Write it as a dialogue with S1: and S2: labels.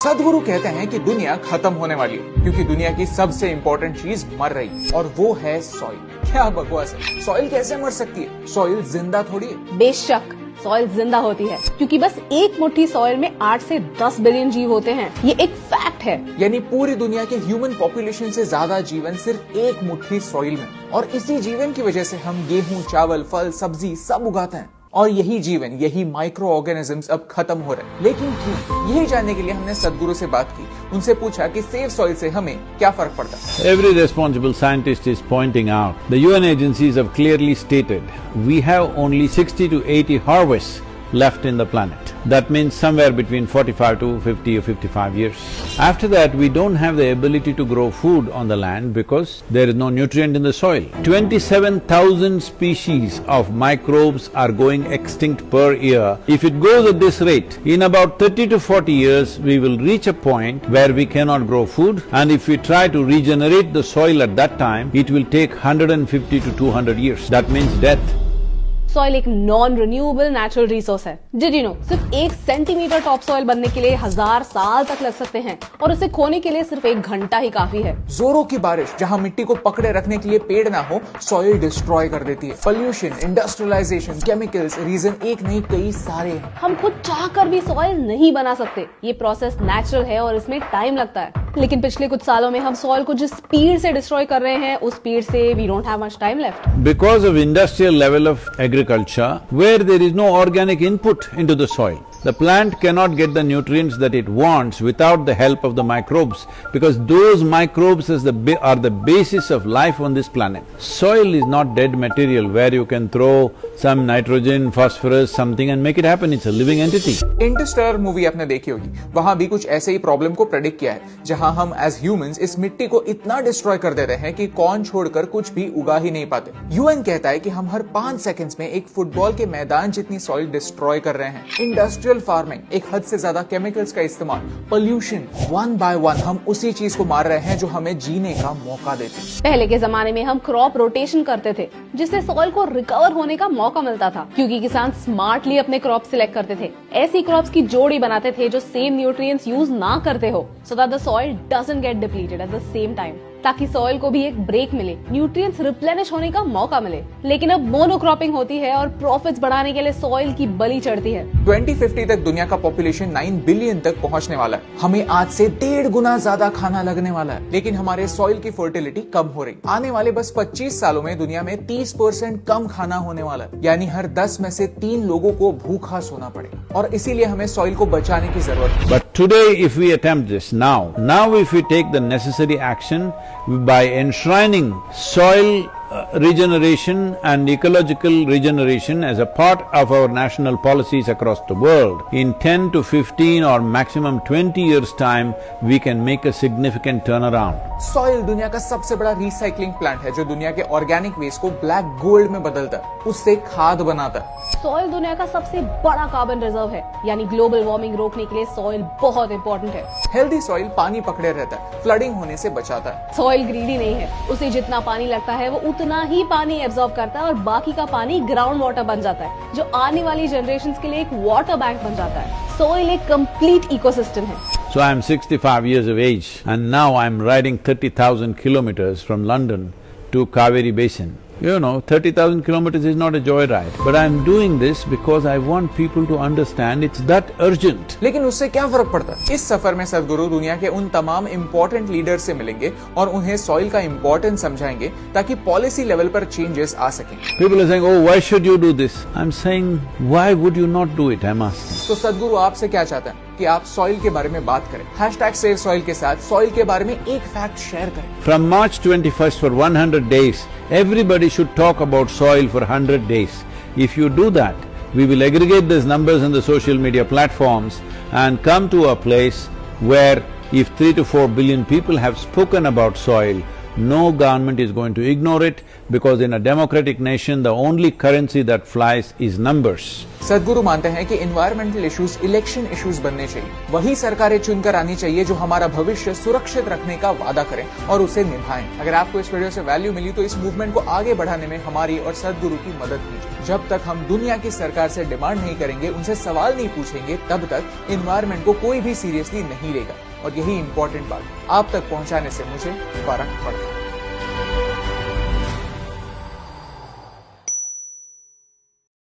S1: सदगुरु कहते हैं कि दुनिया खत्म होने वाली है क्योंकि दुनिया की सबसे इम्पोर्टेंट चीज मर रही है और वो है सॉइल। क्या बकवास है, सॉइल कैसे मर सकती है? सॉइल जिंदा थोड़ी है।
S2: बेशक सॉइल जिंदा होती है क्योंकि बस एक मुट्ठी सॉइल में 8 से 10 बिलियन जीव होते हैं। ये एक फैक्ट है।
S1: यानी पूरी दुनिया के ह्यूमन पॉपुलेशन से ज्यादा जीवन सिर्फ एक मुट्ठी सॉइल में, और इसी जीवन की वजह से हम गेहूं, चावल, फल, सब्जी सब उगाते हैं। और यही जीवन, यही माइक्रो ऑर्गेनिजम्स अब खत्म हो रहे हैं। लेकिन क्यों? यही जानने के लिए हमने सदगुरु से बात की। उनसे पूछा कि सेव सॉइल से हमें क्या फर्क पड़ता है।
S3: Every responsible scientist is pointing out the UN agencies have clearly stated we have only 60 to 80 harvests left in the planet. That means somewhere between 45 to 50 or 55 years. After that, we don't have the ability to grow food on the land because there is no nutrient in the soil. 27,000 species of microbes are going extinct per year. If it goes at this rate, in about 30 to 40 years, we will reach a point where we cannot grow food, and if we try to regenerate the soil at that time, it will take 150 to 200 years. That means death.
S2: Soil एक non renewable natural resource है। Did you know, सिर्फ 1 centimetre top soil बनने के लिए 1000 साल तक लग सकते हैं और उसे खोने के लिए सिर्फ 1 घंटा ही काफी है।
S1: जोरों की बारिश जहां मिट्टी को पकड़े रखने के लिए पेड़ ना हो, सॉइल डिस्ट्रॉय कर देती है। पोल्यूशन, इंडस्ट्रियलाइजेशन, केमिकल्स, रीजन एक नहीं कई सारे हैं।
S2: हम खुद चाह कर भी सॉइल नहीं बना सकते। ये प्रोसेस नेचुरल है और इसमें टाइम लगता है। लेकिन पिछले कुछ सालों में हम सॉइल को जिस स्पीड से डिस्ट्रॉय कर रहे हैं, उस स्पीड से we don't have much time left.
S3: Because of industrial level of agriculture, where there is no organic input into the soil, the plant cannot get the nutrients that it wants without the help of the microbes, because those microbes are the basis of life on this planet. Soil is not dead material where you can throw some nitrogen, phosphorus, something and make it happen. It's a living entity.
S1: Interstellar movie आपने देखी होगी, वहां भी कुछ ऐसे ही problem को predict किया है, जहां हम एज ह्यूमंस इस मिट्टी को इतना डिस्ट्रॉय कर देते हैं कि कौन छोड़कर कुछ भी उगा ही नहीं पाते। यूएन कहता है कि हम हर 5 सेकंड्स में एक फुटबॉल के मैदान जितनी सॉइल डिस्ट्रॉय कर रहे हैं। इंडस्ट्रियल फार्मिंग, एक हद से ज्यादा केमिकल्स का इस्तेमाल, पोल्यूशन, 1 by 1 हम उसी चीज को मार रहे हैं जो हमें जीने का मौका देती है।
S2: पहले के जमाने में हम क्रॉप रोटेशन करते थे, जिससे सॉइल को रिकवर होने का मौका मिलता था, क्योंकि किसान स्मार्टली अपने क्रॉप सिलेक्ट करते थे। ऐसी क्रॉप्स की जोड़ी बनाते थे जो सेम न्यूट्रिएंट्स यूज ना करते हो, so that the soil doesn't get depleted at the same time, ताकि सॉइल को भी एक ब्रेक मिले, न्यूट्रिएंट्स रिप्लेनिश होने का मौका मिले। लेकिन अब मोनोक्रॉपिंग होती है और प्रॉफिट्स बढ़ाने के लिए सॉइल की बलि चढ़ती है।
S1: 2050 तक दुनिया का पॉपुलेशन 9 बिलियन तक पहुंचने वाला है। हमें आज से 1.5 गुना ज्यादा खाना लगने वाला है, लेकिन हमारे सॉइल की फर्टिलिटी कम हो रही। आने वाले बस 25 सालों में दुनिया में 30% कम खाना होने वाला है, यानी हर 10 में से 3 लोगों को भूखा सोना पड़ेगा, और इसीलिए हमें सॉइल को बचाने की जरूरत है।
S3: But today if we attempt this now if we take the necessary action by enshrining soil regeneration and ecological regeneration as a part of our national policies across the world, in 10 to 15 or maximum 20 years time, we can make a significant turnaround.
S1: Soil दुनिया का सबसे बड़ा recycling plant है जो दुनिया के organic waste को black gold में बदलता है, उससे खाद बनाता है।
S2: सॉइल दुनिया का सबसे बड़ा कार्बन रिजर्व है, यानी ग्लोबल वार्मिंग रोकने के लिए सॉइल बहुत इंपॉर्टेंट है।
S1: हेल्दी सॉइल पानी पकड़े रहता है, फ्लडिंग होने से बचाता है।
S2: सॉइल ग्रीडी नहीं है, उसे जितना पानी लगता है वो उतना ही पानी एब्जॉर्ब करता है और बाकी का पानी ग्राउंड वाटर बन जाता है, जो आने वाली जनरेशंस के लिए एक वाटर बैंक बन जाता है। सॉइल एक कंप्लीट इकोसिस्टम है।
S3: So I am 65 years of age and now I am riding 30,000 kilometers from London to Kaveri Basin. You know, 30,000 kilometers is not a joyride, but I am doing this because I want people to understand it's that urgent.
S1: लेकिन उससे क्या फर्क पड़ता है? इस सफर में सदगुरु दुनिया के उन तमाम इम्पोर्टेंट लीडर से मिलेंगे और उन्हें सॉइल का इम्पोर्टेंस समझाएंगे ताकि पॉलिसी लेवल पर चेंजेस आ सकें।
S3: People are saying, oh, why should you do this? I'm saying, why would you not do it? I'm asking.
S1: तो सदगुरु आपसे क्या चाहता है कि आप सॉइल के बारे में बात करें। #SaveSoil के साथ सॉइल के बारे में एक फैक्ट शेयर करें।
S3: From March 21st for 100 days, everybody should talk about soil for 100 days. If you do that, we will aggregate these numbers in the social media platforms and come to a place where if 3 to 4 billion people have spoken about soil, no government is going to ignore it, because in a democratic nation, the only currency that flies is numbers.
S1: सदगुरु मानते हैं कि environmental issues election issues बनने चाहिए। वही सरकारें चुनकर आनी चाहिए जो हमारा भविष्य सुरक्षित रखने का वादा करें और उसे निभाएं। अगर आपको इस वीडियो से वैल्यू मिली तो इस मूवमेंट को आगे बढ़ाने में हमारी और सदगुरु की मदद कीजिए। जब तक हम दुनिया की सरकार से डिमांड नहीं करेंगे, उनसे सवाल नहीं पूछेंगे, तब तक एनवायरमेंट को कोई भी सीरियसली नहीं लेगा। और यही इंपॉर्टेंट बात आप तक पहुंचाने से मुझे फर्क पड़ता है।